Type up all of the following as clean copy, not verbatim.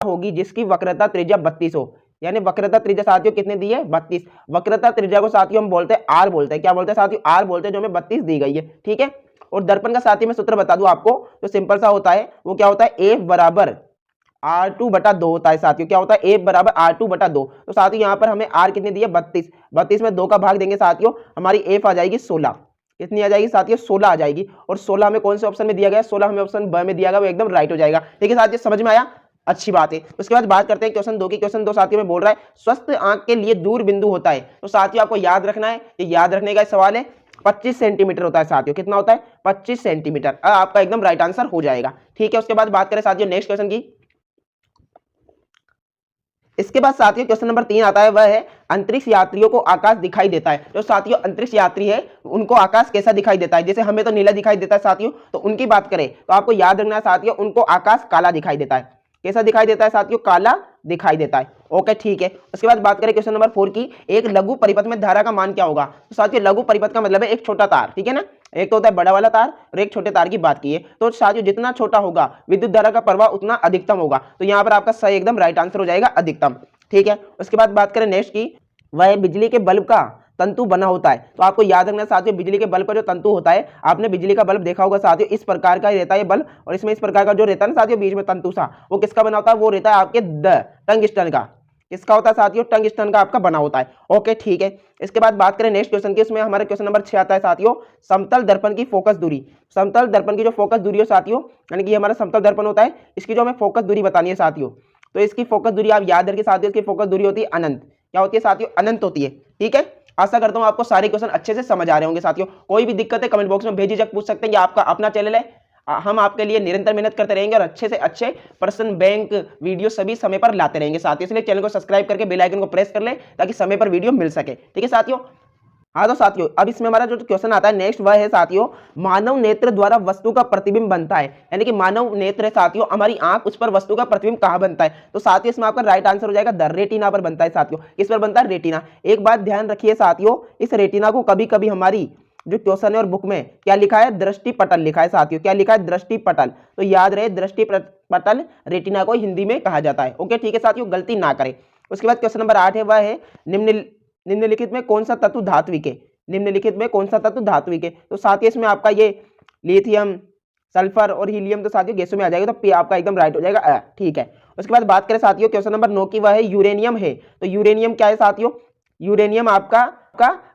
होगी जिसकी वक्रता त्रिज्या 32 हो, यानी वक्रता त्रिज्या साथियों कितने दी है 32। वक्रता त्रिज्या को साथियों हम बोलते हैं आर बोलते हैं, क्या बोलते हैं साथियों आर बोलते हैं, जो हमें 32 दी गई है, ठीक है। और दर्पण का साथियों मैं सूत्र बता दूं आपको, जो सिंपल सा होता है वो क्या होता है F बराबर R2/2 होता है साथियों, क्या होता है F बराबर R2/2। तो साथियों यहाँ पर हमें R कितनी दी है 32, 32 में 2 का भाग देंगे साथियों, हमारी F आ जाएगी 16, कितनी आ जाएगी साथियों 16 आ जाएगी। और 16 हमें कौन से ऑप्शन में दिया गया, 16 हमें ऑप्शन ब में दिया गया, वो एकदम राइट हो जाएगा, ठीक है साथियों, समझ में आया, अच्छी बात है। उसके बाद बात करते हैं क्वेश्चन 2 की। क्वेश्चन 2 साथियों में बोल रहा है स्वस्थ आंख के लिए दूर बिंदु होता है, तो साथियों आपको याद रखना है, ये याद रखने का सवाल है, 25 सेंटीमीटर होता है साथियों, कितना होता है 25 सेंटीमीटर, आपका एकदम राइट आंसर हो जाएगा, ठीक है। उसके बाद बात करें साथियों नेक्स्ट क्वेश्चन की। इसके बाद साथियों क्वेश्चन नंबर 3 आता है, वह है अंतरिक्ष यात्रियों को आकाश दिखाई देता है। जो साथियों अंतरिक्ष यात्री है उनको आकाश कैसा दिखाई देता है, जैसे हमें तो नीला दिखाई देता है साथियों, तो उनकी बात करें तो आपको याद रखना है साथियों, उनको आकाश काला दिखाई देता है, कैसा दिखाई देता है साथियों काला दिखाई देता है, ओके ठीक है। उसके बाद बात करें क्वेश्चन नंबर 4 की, एक लघु परिपथ में धारा का मान क्या होगा। तो साथियों लघु परिपथ का मतलब है एक छोटा तार, ठीक है ना, एक तो होता है बड़ा वाला तार और एक छोटे तार की बात की है। तो साथियों जितना छोटा होगा विद्युत धारा का प्रवाह उतना अधिकतम होगा, तो यहाँ पर आपका सही एकदम राइट आंसर हो जाएगा अधिकतम, ठीक है। उसके बाद बात करें नेक्स्ट की, वह बिजली के बल्ब का तंतु बना होता है। तो आपको याद रखना साथियों बिजली के बल्ब का जो तंतु होता है, आपने बिजली का बल्ब देखा होगा साथियों, इस प्रकार का रहता है ये बल्ब, और इसमें इस प्रकार का जो रहता है ना साथियों बीच में तंतु सा, वो किसका बना होता है, वो रहता है आपके टंगस्टन का, किसका होता है साथियों टंगस्टन का आपका बना होता है, ओके ठीक है। इसके बाद बात करें नेक्स्ट क्वेश्चन की, इसमें हमारा क्वेश्चन नंबर 6 आता है साथियों, समतल दर्पण की फोकस दूरी। समतल दर्पण की जो फोकस दूरी है साथियों, यानी कि हमारा समतल दर्पण होता है, इसकी जो हमें फोकस दूरी बतानी है साथियों, तो इसकी फोकस दूरी आप याद रखिए साथियों, इसकी फोकस दूरी होती है अनंत, क्या होती है साथियों अनंत होती है, ठीक है। आशा करता हूं आपको सारे क्वेश्चन अच्छे से समझ आ रहे होंगे साथियों। कोई भी दिक्कत है कमेंट बॉक्स में बेझिझक पूछ सकते हैं, ये आपका अपना चैनल है, हम आपके लिए निरंतर मेहनत करते रहेंगे और अच्छे से अच्छे प्रश्न बैंक वीडियो सभी समय पर लाते रहेंगे साथियों। इसलिए चैनल को सब्सक्राइब करके बेल आइकन को प्रेस कर ले ताकि समय पर वीडियो मिल सके, ठीक है साथियों। हाँ तो साथियों अब इसमें हमारा जो क्वेश्चन आता है नेक्स्ट वह है साथियों, मानव नेत्र द्वारा वस्तु का प्रतिबिंब बनता है, यानी कि मानव नेत्र है साथियों हमारी आंख, उस पर वस्तु का प्रतिबिंब कहाँ बनता है। तो साथियों इसमें आपका राइट आंसर हो जाएगा द रेटिना पर बनता है साथियों, किस पर बनता है रेटिना। एक बात ध्यान रखिए साथियों, इस रेटिना को कभी कभी हमारी जो क्वेश्चन है और बुक में क्या लिखा है दृष्टि पटल लिखा है साथियों, क्या लिखा है दृष्टि पटल, तो याद रहे दृष्टि पटल रेटिना को हिंदी में कहा जाता है, ओके ठीक है साथियों गलती ना करें। उसके बाद क्वेश्चन नंबर 8 है, वह है निम्नलिखित में कौन सा तत्व धात्विक है। निम्नलिखित में कौन सा तत्व धात्विक है, तो साथियों इसमें आपका ये लिथियम सल्फर और हीलियम तो साथियों गैसों में आ जाएगा, तो पी आपका एकदम राइट हो जाएगा, ठीक है। उसके बाद बात करें साथियों क्वेश्चन नंबर 9 की, वह है यूरेनियम है। तो यूरेनियम क्या है साथियों, यूरेनियम आपका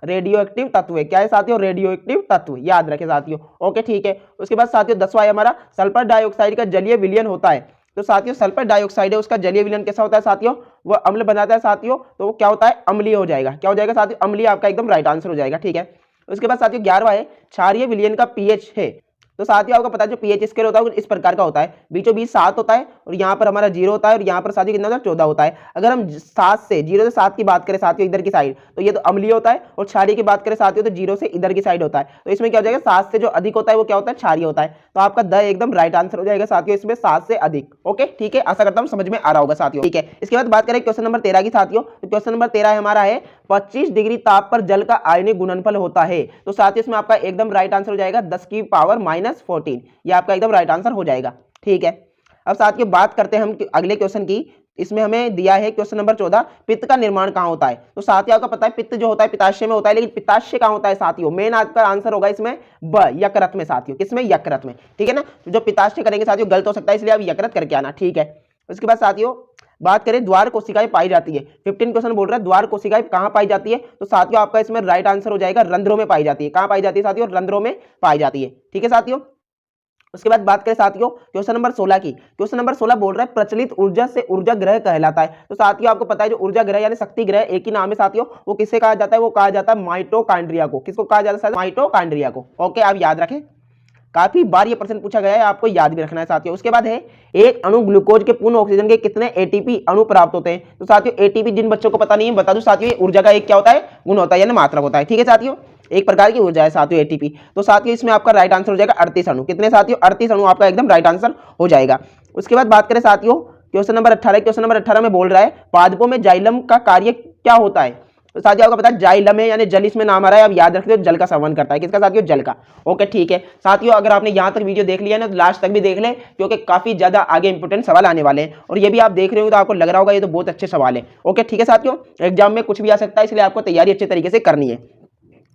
रेडियो एक्टिव तत्व है, क्या है साथियों रेडियो एक्टिव तत्व, याद रखें साथियों, ओके ठीक है। उसके बाद साथियों 10वां है हमारा, सल्फर डाइऑक्साइड का जलीय विलयन होता है। तो साथियों सल्फर डाइऑक्साइड है उसका जलीय विलयन कैसा होता है साथियों, वह अम्ल बनाता है साथियों, तो वो क्या होता है अम्लीय हो जाएगा, क्या हो जाएगा साथियों अम्लीय, आपका एकदम राइट आंसर हो जाएगा, ठीक है। उसके बाद साथियों 11वां है, क्षारीय विलयन का पीएच है। तो साथियों आपको पता है जो पीएच स्केल होता है इस प्रकार का होता है, बीचों बीच 7 होता है और यहाँ पर हमारा 0 होता है और यहाँ पर साथियों कितना होता है 14 होता है। अगर हम 0 से 7 की बात करें साथियों इधर की साइड, तो ये तो अम्लीय होता है, और क्षारीय की बात करें साथियों तो 0 से इधर की साइड होता है। तो इसमें क्या हो जाएगा 7 से जो अधिक होता है वो क्या होता है क्षारीय होता है, तो आपका द एकदम राइट आंसर हो जाएगा साथियों इसमें 7 से अधिक, ओके ठीक है। आशा करता हूँ समझ में आ रहा होगा साथियों, ठीक है। इसके बाद बात करें क्वेश्चन नंबर 13 की साथियों, तो क्वेश्चन नंबर 13 हमारा है 25 डिग्री ताप पर जल का आयनिक गुणनफल होता है। तो साथियों इसमें आपका एकदम राइट आंसर हो जाएगा 10 की पावर -14, ये आपका एकदम राइट आंसर हो जाएगा, ठीक है। अब साथियों बात करते हैं हम अगले क्वेश्चन की, इसमें हमें दिया है क्वेश्चन नंबर 14, पित्त का निर्माण कहाँ होता है। तो साथियों आपको पता है पित्त जो होता है पित्ताशय में होता है, लेकिन पित्ताशय कहाँ होता है साथियों, मेन आपका आंसर होगा इसमें ब यकृत में साथियों, किसमें यकृत में, ठीक है ना। जो पित्ताशय करेंगे साथियों गलत हो सकता है, इसलिए आप यकृत करके आना, ठीक है। उसके बाद साथियों बात करें द्वार कोशिकाएं पाई जाती है, 15 क्वेश्चन बोल रहा है द्वार कोशिकाएं कहां पाई जाती है। तो साथियों आपका इसमें राइट आंसर हो जाएगा रंध्रों में पाई जाती है, कहां पाई जाती है साथियों रंध्रों में पाई जाती है, ठीक है साथियों। उसके बाद बात करें साथियों क्वेश्चन नंबर 16 की, क्वेश्चन नंबर 16 बोल रहा है प्रचलित ऊर्जा से ऊर्जा ग्रह कहलाता है। तो साथियों आपको पता है जो ऊर्जा ग्रह यानी शक्ति ग्रह एक ही नाम है साथियों, वो किससे कहा जाता है, वो कहा जाता है माइटोकॉन्ड्रिया को, किसको कहा जाता है माइटोकॉन्ड्रिया को, ओके आप याद रखें, काफी बार ये प्रश्न पूछा गया है, आपको याद भी रखना है साथियों। उसके बाद है एक अणु ग्लूकोज के पूर्ण ऑक्सीजन के कितने एटीपी अणु प्राप्त होते हैं। तो साथियों एटीपी जिन बच्चों को पता नहीं है बता दूं साथियों ऊर्जा का एक क्या होता है गुण होता है यानी मात्रक होता है, ठीक है साथियों, एक प्रकार की ऊर्जा है साथियों एटीपी। तो साथियों इसमें आपका राइट आंसर हो जाएगा 38 अणु, कितने साथियों 38 अणु आपका एकदम राइट आंसर हो जाएगा। उसके बाद बात करें साथियों क्वेश्चन नंबर 18, क्वेश्चन नंबर 18 में बोल रहा है पादपों में जाइलम का कार्य क्या होता है। तो साथियों आपको पता है जाइलम है यानी जल इसमें नाम आ रहा है, अब याद रखते हो जल का संवहन करता है, किसका साथियों, जल का। ओके ठीक है साथियों, अगर आपने यहाँ तक वीडियो देख लिया ना तो लास्ट तक भी देख ले, क्योंकि काफी ज्यादा आगे इंपोर्टेंट सवाल आने वाले हैं, और ये भी आप देख रहे हो तो आपको लग रहा होगा ये तो बहुत अच्छे सवाल है। ओके ठीक है साथियों, एग्जाम में कुछ भी आ सकता है, इसलिए आपको तैयारी अच्छे तरीके से करनी है।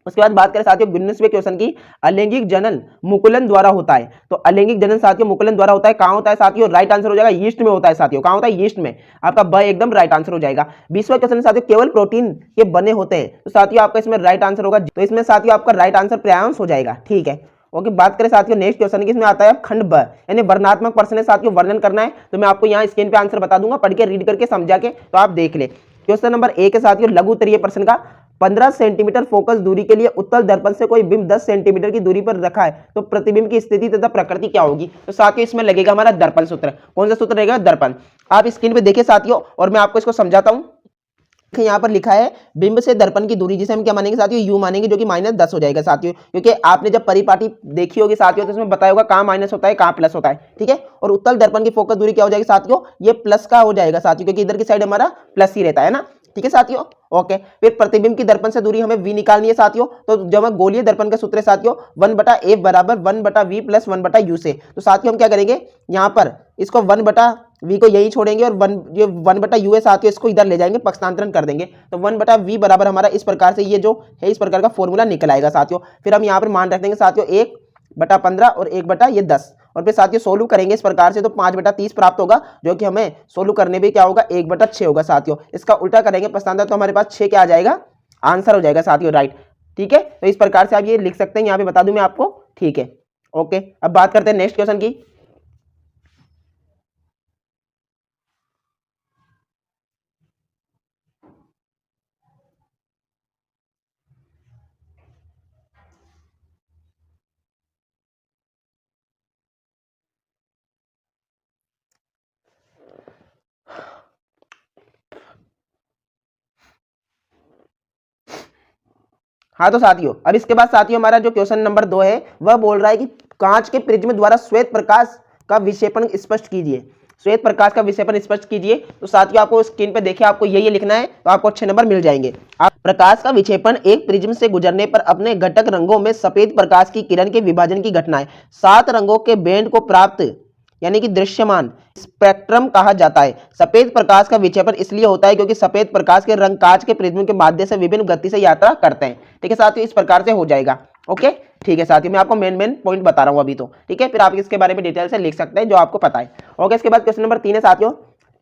उसके बाद बात करें साथियों 19वें क्वेश्चन की, अलैंगिक जनन मुकुलन द्वारा होता है। तो अलैंगिक जनन साथियों मुकुलन द्वारा होता है, कहां होता है साथियों, राइट आंसर हो जाएगा यीस्ट में होता है साथियों, कहां होता है, यीस्ट में, आपका ब एकदम राइट आंसर हो जाएगा। 20वां क्वेश्चन साथियों, केवल प्रोटीन के बने होते हैं, तो साथियों आपका इसमें राइट आंसर होगा, तो इसमें साथियों आपका राइट आंसर प्रयांश हो जाएगा। ठीक है ओके, बात करें साथियों नेक्स्ट क्वेश्चन की, इसमें आता है खंड ब, यानी वर्णनात्मक प्रश्न है साथियों, वर्णन करना है, तो मैं आपको यहाँ स्क्रीन पे आंसर बता दूंगा, पढ़ के रीड करके समझा के, तो आप देख ले। क्वेश्चन नंबर 1 है साथियों लघु उत्तरीय प्रश्न का, 15 सेंटीमीटर फोकस दूरी के लिए उत्तल दर्पण से कोई बिंब 10 सेंटीमीटर की दूरी पर रखा है, तो प्रतिबिंब की स्थिति तथा प्रकृति क्या होगी। तो साथियों इसमें लगेगा हमारा दर्पण सूत्र, कौन सा सूत्र रहेगा, दर्पण। आप स्क्रीन पे देखिए साथियों, और मैं आपको इसको समझाता हूं। यहाँ पर लिखा है बिंब से दर्पण की दूरी, जिसे हम क्या मानेंगे साथियों, यू मानेंगे, जो कि -10 हो जाएगा साथियों, क्योंकि आपने जब परिपाटी देखी होगी साथियों तो इसमें बताया होगा कहाँ माइनस होता है कहाँ प्लस होता है। ठीक है, और उत्तल दर्पण की फोकस दूरी क्या हो जाएगी साथियों, ये प्लस का हो जाएगा साथियों, क्योंकि इधर की साइड हमारा प्लस ही रहता है ना। ठीक है साथियों ओके, फिर प्रतिबिंब की दर्पण से दूरी हमें v निकालनी है साथियों, तो जब हम गोलीय दर्पण का सूत्र है साथियों 1/a बराबर 1/v प्लस 1/u से, तो साथियों हम क्या करेंगे, यहाँ पर इसको 1/v को यही छोड़ेंगे, और 1/u है साथियों, इसको इधर ले जाएंगे, पक्षांतरण कर देंगे, तो 1/v बराबर हमारा इस प्रकार से ये जो है इस प्रकार का फॉर्मूला निकल आएगा साथियों। फिर हम यहाँ पर मान रख देंगे साथियों 1/15 और 1/10, और फिर साथियों सोल्व करेंगे इस प्रकार से, तो 5/30 प्राप्त होगा, जो कि हमें सोल्व करने में क्या होगा 1/6 होगा साथियों। इसका उल्टा करेंगे पक्षांतर, तो हमारे पास 6 क्या आ जाएगा, आंसर हो जाएगा साथियों, राइट। ठीक है, तो इस प्रकार से आप ये लिख सकते हैं, यहाँ पे बता दूं मैं आपको। ठीक है ओके, अब बात करते हैं नेक्स्ट क्वेश्चन की। हाँ तो साथियों अब इसके बाद साथियों हमारा जो क्वेश्चन नंबर 2 है वह बोल रहा है कि कांच के प्रिज्म द्वारा श्वेत प्रकाश का विक्षेपण स्पष्ट कीजिए, श्वेत प्रकाश का विक्षेपण स्पष्ट कीजिए। तो साथियों आपको स्क्रीन पे देखिए, आपको यही लिखना है, तो आपको अच्छे नंबर मिल जाएंगे। आप प्रकाश का विक्षेपण एक प्रिज्म से गुजरने पर अपने घटक रंगों में सफेद प्रकाश की किरण के विभाजन की घटना है, 7 रंगों के बैंड को प्राप्त यानी कि दृश्यमान स्पेक्ट्रम कहा जाता है। सफेद प्रकाश का विक्षेपण इसलिए होता है क्योंकि सफेद प्रकाश के रंग कांच के प्रिज्म के माध्यम से विभिन्न गति से यात्रा करते हैं। ठीक है साथियों, इस प्रकार से हो जाएगा। ओके ठीक है साथियों, मैं आपको मेन पॉइंट बता रहा हूं अभी तो। ठीक है, फिर आप इसके बारे में डिटेल से लिख सकते हैं जो आपको पता है। ओके, इसके बाद क्वेश्चन नंबर 3 है साथियों,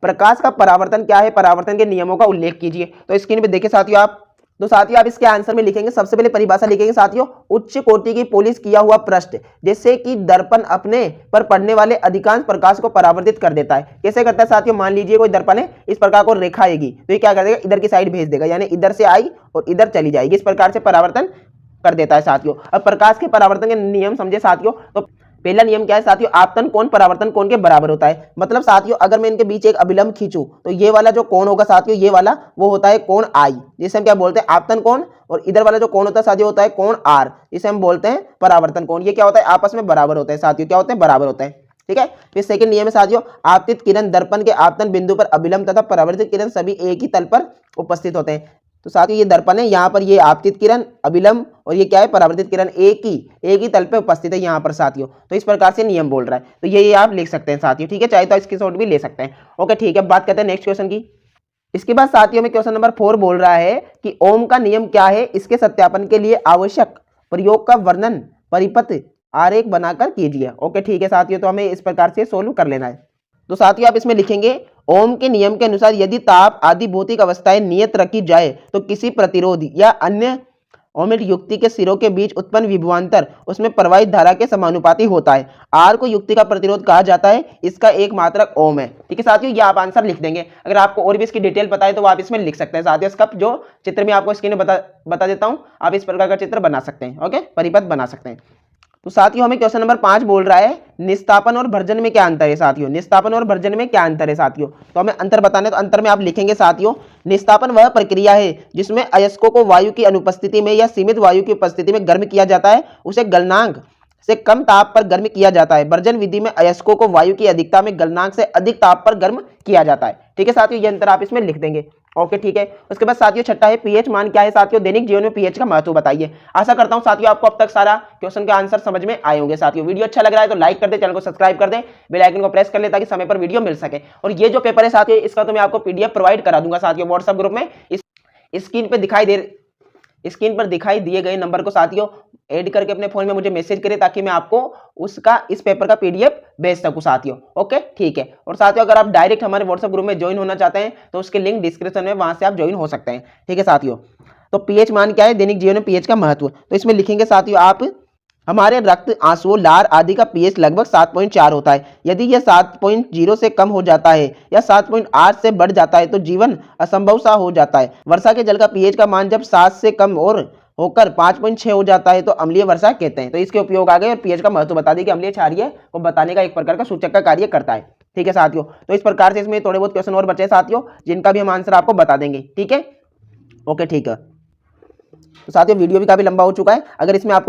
प्रकाश का परावर्तन क्या है, परावर्तन के नियमों का उल्लेख कीजिए। तो स्क्रीन पे देखिए साथियों आप, तो साथियों आप इसके आंसर में लिखेंगे, सबसे पहले परिभाषा लिखेंगे साथियों, उच्च कोटि की पॉलिश किया हुआ पृष्ठ जैसे कि दर्पण अपने पर पड़ने वाले अधिकांश प्रकाश को परावर्तित कर देता है। कैसे करता है साथियों, मान लीजिए कोई दर्पण है, इस प्रकार को रेखा आएगी तो ये क्या कर देगा, इधर की साइड भेज देगा, यानी इधर से आई और इधर चली जाएगी, इस प्रकार से परावर्तन कर देता है साथियों। अब प्रकाश के परावर्तन के नियम समझे साथियों, तो पहला नियम क्या है साथियों, आपतन कोण परावर्तन कोण के बराबर होता है। मतलब साथियों अगर मैं इनके बीच एक अभिलंब खींचूं तो ये वाला जो कोण होगा साथियों, ये वाला वो होता है कोण आई, जिसे हम क्या बोलते हैं, आपतन कोण, और इधर वाला जो कोण होता है साथियों होता है कोण आर, जिसे हम बोलते हैं परावर्तन कोण। ये क्या होता है, आपस में बराबर होता है साथियों, क्या होते हैं, बराबर होता है। ठीक है, फिर सेकंड नियम है साथियों, आपतित किरण दर्पण के आपतन बिंदु पर अभिलंब तथा परावर्तित किरण सभी एक ही तल पर उपस्थित होते हैं। तो साथियों ये दर्पण है, यहाँ पर ये आपतित किरण, अभिलंब, और ये क्या है, परावर्तित किरण, एक ही तल पे उपस्थित है यहाँ पर साथियों। तो इस प्रकार से नियम बोल रहा है, तो ये आप लिख सकते हैं साथियों। ठीक है, चाहे तो स्क्रीनशॉट भी ले सकते हैं। ओके ठीक है, अब बात करते हैं नेक्स्ट क्वेश्चन की। इसके बाद साथियों में क्वेश्चन नंबर 4 बोल रहा है कि ओम का नियम क्या है, इसके सत्यापन के लिए आवश्यक प्रयोग का वर्णन परिपथ आरेख बनाकर कीजिए। ओके ठीक है साथियों, तो हमें इस प्रकार से सोल्व कर लेना है। तो साथियों आप इसमें लिखेंगे, ओम के नियम के अनुसार यदि ताप आदि भौतिक अवस्थाएं नियत रखी जाए तो किसी प्रतिरोध या अन्य ओमिट युक्ति के सिरों के बीच उत्पन्न विभवांतर उसमें प्रवाहित धारा के समानुपाती होता है। आर को युक्ति का प्रतिरोध कहा जाता है, इसका एक मात्रक ओम है। ठीक है साथियों, ये आप आंसर लिख देंगे। अगर आपको और भी इसकी डिटेल पता है तो आप इसमें लिख सकते हैं साथियों। इसका जो चित्र में आपको स्क्रीन में बता देता हूं, आप इस प्रकार का चित्र बना सकते हैं। ओके, परिपथ बना सकते हैं। तो साथियों हमें क्वेश्चन नंबर 5 बोल रहा है, निस्तापन और भर्जन में क्या अंतर है साथियों, निस्तापन और भर्जन में क्या अंतर है साथियों। तो हमें अंतर बताने, तो अंतर में आप लिखेंगे साथियों, निस्तापन वह प्रक्रिया है जिसमें अयस्कों को वायु की अनुपस्थिति में या सीमित वायु की उपस्थिति में गर्म किया जाता है, उसे गलनांक से कम ताप पर गर्म किया जाता है। भर्जन विधि में अयस्कों को वायु की अधिकता में गलनांक से अधिक ताप पर गर्म किया जाता है। ठीक है साथियों, ये अंतर आप इसमें लिख देंगे। ओके ठीक है। उसके बाद साथियों छठा है पीएच मान क्या है साथियों, दैनिक जीवन में पीएच का महत्व बताइए। आशा करता हूं साथियों आपको अब तक सारा क्वेश्चन का आंसर समझ में आए होंगे। साथियों वीडियो अच्छा लग रहा है तो लाइक कर दे, चैनल को सब्सक्राइब कर दे, बेल आइकन को प्रेस कर ले ताकि समय पर वीडियो मिल सके। और ये जो पेपर है साथियों इसका तो मैं आपको पीडीएफ प्रोवाइड करा दूंगा साथियों व्हाट्सएप ग्रुप में। इस स्क्रीन पर दिखाई दिए गए नंबर को साथियों ऐड करके अपने फोन में मुझे मैसेज करें ताकि मैं आपको उसका इस पेपर का पीडीएफ भेज सकूं साथियों। ओके ठीक है। और साथियों अगर आप डायरेक्ट हमारे व्हाट्सएप ग्रुप में ज्वाइन होना चाहते हैं तो उसके लिंक डिस्क्रिप्शन में, वहां से आप ज्वाइन हो सकते हैं। ठीक है साथियों। तो पीएच मान क्या है, दैनिक जीवन में पीएच का महत्व। तो इसमें लिखेंगे साथियों आप, हमारे रक्त, आंसुओं, लार आदि का पीएच लगभग 7.4 होता है। यदि यह 7.0 से कम हो जाता है या 7.8 से बढ़ जाता है तो जीवन असंभव सा हो जाता है। वर्षा के जल का पीएच का मान जब 7 से कम और होकर 5.6 हो जाता है तो अम्लीय वर्षा कहते हैं। तो इसके उपयोग आ गए और पीएच का महत्व बता दी कि अम्लीय क्षारीय को बताने का एक प्रकार का सूचक का कार्य करता है। ठीक है साथियों। तो इस प्रकार से इसमें थोड़े बहुत क्वेश्चन और बचे साथियों जिनका भी हम आंसर आपको बता देंगे। ठीक है ओके ठीक है। तो साथियों वीडियो भी काफी लंबा हो चुका है। अगर इसमें आपको